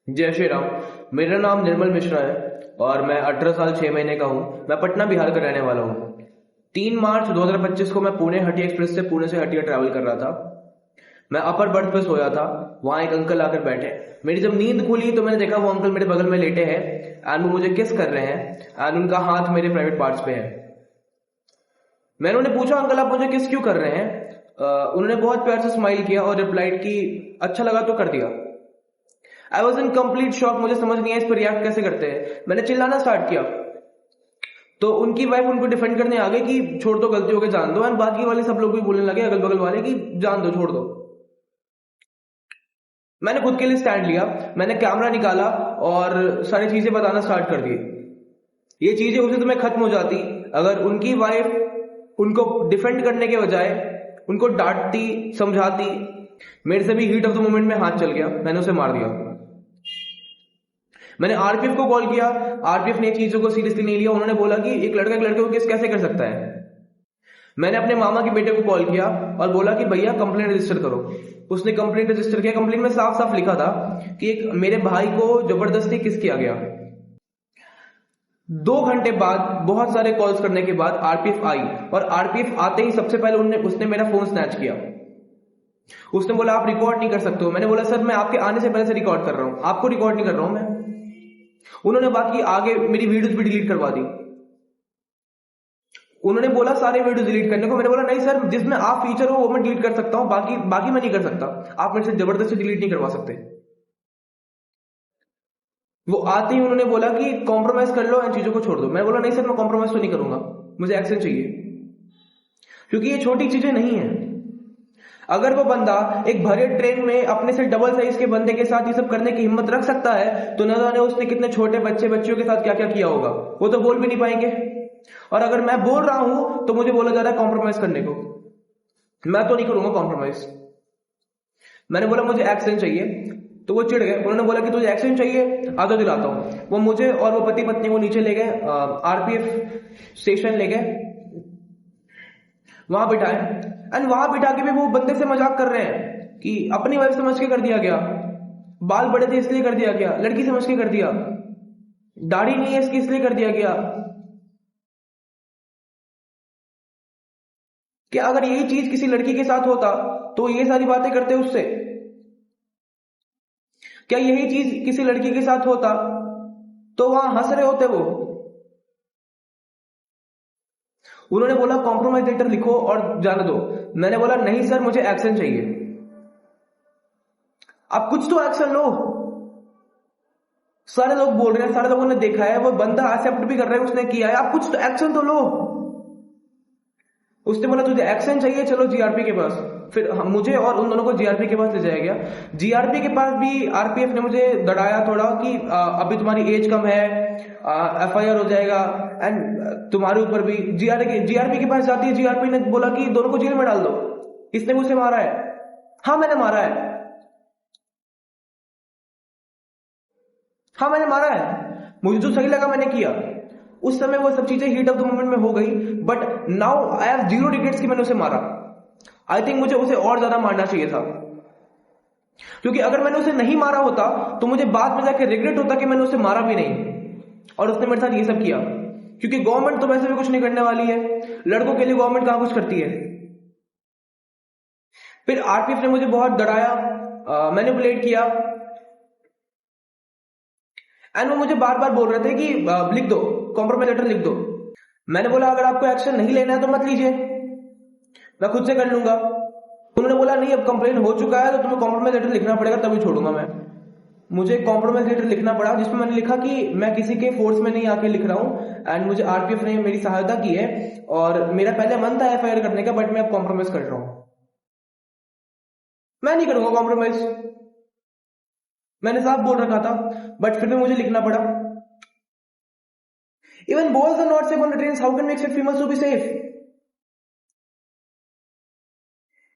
जय श्री राम। मेरा नाम निर्मल मिश्रा है और मैं 18 साल 6 महीने का हूँ। मैं पटना बिहार का रहने वाला हूँ। 3 मार्च 2025 को मैं पुणे हटिया एक्सप्रेस से पुणे से हटिया ट्रैवल कर रहा था। मैं अपर बर्थ पे सोया था। वहां एक अंकल आकर बैठे। मेरी जब नींद खुली तो मैंने देखा वो अंकल मेरे बगल में लेटे हैं एंड वो मुझे किस कर रहे हैं एंड उनका हाथ मेरे प्राइवेट पार्ट्स पे है। मैंने उन्हें पूछा, अंकल आप मुझे किस क्यों कर रहे हैं? उन्होंने बहुत प्यार से स्माइल किया और रिप्लाइड की अच्छा लगा तो कर दिया। I was in complete shock. मुझे समझ नहीं आया इस पर रिएक्ट कैसे करते हैं। मैंने चिल्लाना स्टार्ट किया तो उनकी वाइफ उनको डिफेंड करने आ गई कि छोड़ दो, गलती हो गई, जान दो। एंड बाकी वाले सब लोग भी बोलने लगे, अगल बगल वाले, कि जान दो, छोड़ दो। मैंने खुद के लिए स्टैंड लिया। मैंने कैमरा निकाला और सारी चीजें बताना स्टार्ट कर दी। ये चीजें उसी समय खत्म हो जाती अगर उनकी वाइफ उनको डिफेंड करने के बजाय उनको डांटती, समझाती। मेरे से भी हीट ऑफ द मोमेंट में हाथ चल गया, मैंने उसे मार दिया। मैंने आरपीएफ को कॉल किया। आरपीएफ ने चीजों को सीरियसली नहीं लिया। उन्होंने बोला कि एक लड़के को केस कैसे कर सकता है। मैंने अपने मामा के बेटे को कॉल किया और बोला कि भैया कंप्लेंट रजिस्टर करो। उसने कंप्लेंट रजिस्टर किया। कंप्लेंट में साफ साफ लिखा था कि एक मेरे भाई को जबरदस्ती किस किया गया। 2 घंटे बाद बहुत सारे कॉल्स करने के बाद आरपीएफ आई और आरपीएफ आते ही सबसे पहले उसने मेरा फोन स्नैच किया। उसने बोला आप रिकॉर्ड नहीं कर सकते हो। मैंने बोला सर मैं आपके आने से पहले से रिकॉर्ड कर रहा हूं, आपको रिकॉर्ड नहीं कर रहा हूं मैं। उन्होंने बाकी आगे मेरी वीडियोस भी डिलीट करवा दी। उन्होंने बोला सारे वीडियो डिलीट करने को। मैंने बोला नहीं सर, जिसमें आप फीचर हो वो मैं डिलीट कर सकता हूं, बाकी बाकी मैं नहीं कर सकता। आप मेरे से जबरदस्ती डिलीट नहीं करवा सकते। वो आते ही उन्होंने बोला कि कॉम्प्रोमाइज कर लो, इन चीजों को छोड़ दो। मैं बोला नहीं सर, मैं कॉम्प्रोमाइज तो नहीं करूंगा, मुझे एक्शन चाहिए, क्योंकि ये छोटी चीजें नहीं है। अगर वो बंदा एक भरे ट्रेन में अपने से डबल साइज के बंदे के साथ ये सब करने की हिम्मत रख सकता है तो न जाने उसने कितने छोटे बच्चियों के साथ क्या क्या किया होगा। वो तो बोल भी नहीं पाएंगे। और अगर मैं बोल रहा हूं तो मुझे बोला जा रहा है कॉम्प्रोमाइज करने को। मैं तो नहीं करूंगा कॉम्प्रोमाइज। मैंने बोला मुझे एक्शन चाहिए, तो वो चिढ़ गए। उन्होंने बोला कि तुझे एक्शन चाहिए, आ तो दिलाता हूं। वो मुझे और वो पति पत्नी को नीचे ले गए, आरपीएफ स्टेशन ले गए, वहां बिठाए। एंड वहां बिठा के भी वो बंदे से मजाक कर रहे हैं कि अपनी वाइफ समझ के कर दिया गया, बाल बड़े थे इसलिए कर दिया गया, लड़की समझ के कर दिया, दाढ़ी नहीं है इसकी इसलिए कर दिया गया। क्या अगर यही चीज किसी लड़की के साथ होता तो ये सारी बातें करते उससे? क्या यही चीज किसी लड़की के साथ होता तो वहां हंस रहे होते वो? उन्होंने बोला कॉम्प्रोमाइज लेटर लिखो और जाने दो। मैंने बोला नहीं सर, मुझे एक्शन चाहिए। आप कुछ तो एक्शन लो। सारे लोग बोल रहे हैं, सारे लोगों ने देखा है, वो बंदा एक्सेप्ट भी कर रहा है उसने किया है, आप कुछ तो एक्शन तो लो। उसने बोला तुझे एक्शन चाहिए, चलो जीआरपी के पास। फिर मुझे और उन दोनों को जीआरपी के पास ले जाया गया। जीआरपी के पास भी आरपीएफ ने मुझे दड़ाया थोड़ा कि अभी तुम्हारी एज कम है, एफआईआर हो जाएगा एंड तुम्हारे ऊपर भी। जीआरपी के पास जाती है, जीआरपी ने बोला कि दोनों को जेल में डाल दो, इसने मुझे मारा है। हाँ मैंने मारा है, हाँ मैंने मारा है, मुझे जो सही लगा मैंने किया। उस समय वो सब चीजें हीट ऑफ द मोमेंट में हो गई, but now I have zero regrets कि मैंने उसे मारा। आई थिंक मुझे उसे और ज्यादा मारना चाहिए था, क्योंकि अगर मैंने उसे नहीं मारा होता तो मुझे बाद में जाके रिग्रेट होता कि मैंने उसे मारा भी नहीं और उसने मेरे साथ ये सब किया। क्योंकि गवर्नमेंट तो वैसे भी कुछ नहीं करने वाली है, लड़कों के लिए गवर्नमेंट कहां कुछ करती है। फिर आरपीएफ ने मुझे बहुत डराया, मैनिपुलेट किया एंड वो मुझे बार बार बोल रहे थे कि लिख दो, कॉम्प्रोमाइज लेटर लिख दो। मैंने बोला अगर आपको एक्शन नहीं लेना है तो मत लीजिए, मैं खुद से कर लूंगा। उन्होंने बोला नहीं, अब कंप्लेन हो चुका है तो तुम्हें कॉम्प्रोमाइज लेटर लिखना पड़ेगा, तभी छोड़ूंगा मैं। मुझे कॉम्प्रोमाइज लेटर लिखना पड़ा जिसमें मैंने लिखा कि मैं किसी के फोर्स में नहीं आके लिख रहा हूं एंड मुझे आरपीएफ ने मेरी सहायता की है और मेरा पहले मन था एफआईआर करने का, बट मैं अब कॉम्प्रोमाइज कर रहा हूं। मैं नहीं करूंगा कॉम्प्रोमाइज, मैंने साफ बोल रखा था, बट फिर भी मुझे लिखना पड़ा। Even boys are not safe on the trains. How can we expect females to be safe?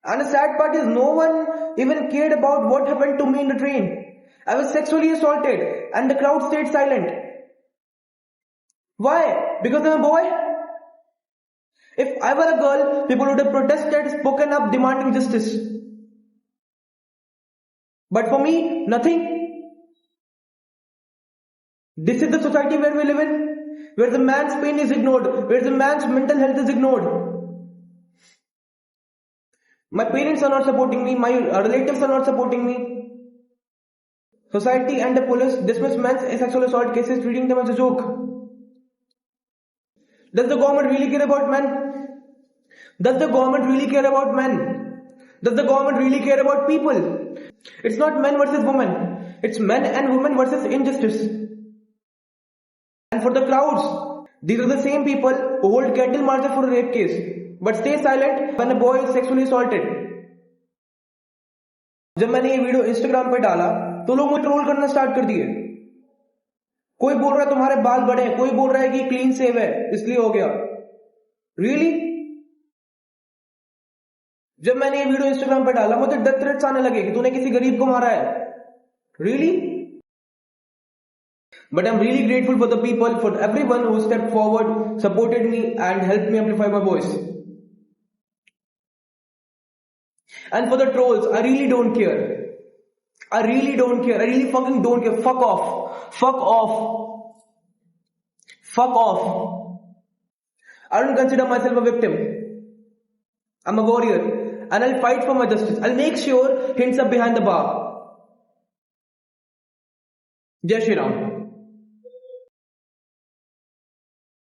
And the sad part is no one even cared about what happened to me in the train. I was sexually assaulted and the crowd stayed silent. Why? Because I'm a boy? If I were a girl, people would have protested, spoken up, demanding justice. But for me, nothing. This is the society where we live in, where the man's pain is ignored, where the man's mental health is ignored. My parents are not supporting me, my relatives are not supporting me. Society and the police dismiss men's sexual assault cases, treating them as a joke. Does the government really care about men? Does the government really care about men? Does the government really care about people? It's not men versus women. It's men and women versus injustice. And for the crowds, these are the same people who hold cattle marches for a rape case, but stay silent when a boy is sexually assaulted. जब मैंने ये video Instagram पे डाला तो लोग मुझे troll करना start कर दिए. कोई बोल रहा है तुम्हारे बाल बड़े हैं, कोई बोल रहा है कि क्लीन सेव है इसलिए हो गया. रियली? जब मैंने ये वीडियो इंस्टाग्राम पे डाला मुझे डेथ थ्रेट्स आने लगे कि तूने किसी गरीब को मारा है. Really? But I'm really grateful for the people, for everyone who stepped forward, supported me and helped me amplify my voice. And for the trolls, I really don't care. I really don't care. I really fucking don't care. Fuck off. Fuck off. Fuck off. I don't consider myself a victim. I'm a warrior. And I'll fight for my justice. I'll make sure hints up behind the bar. Jai Shri Ram.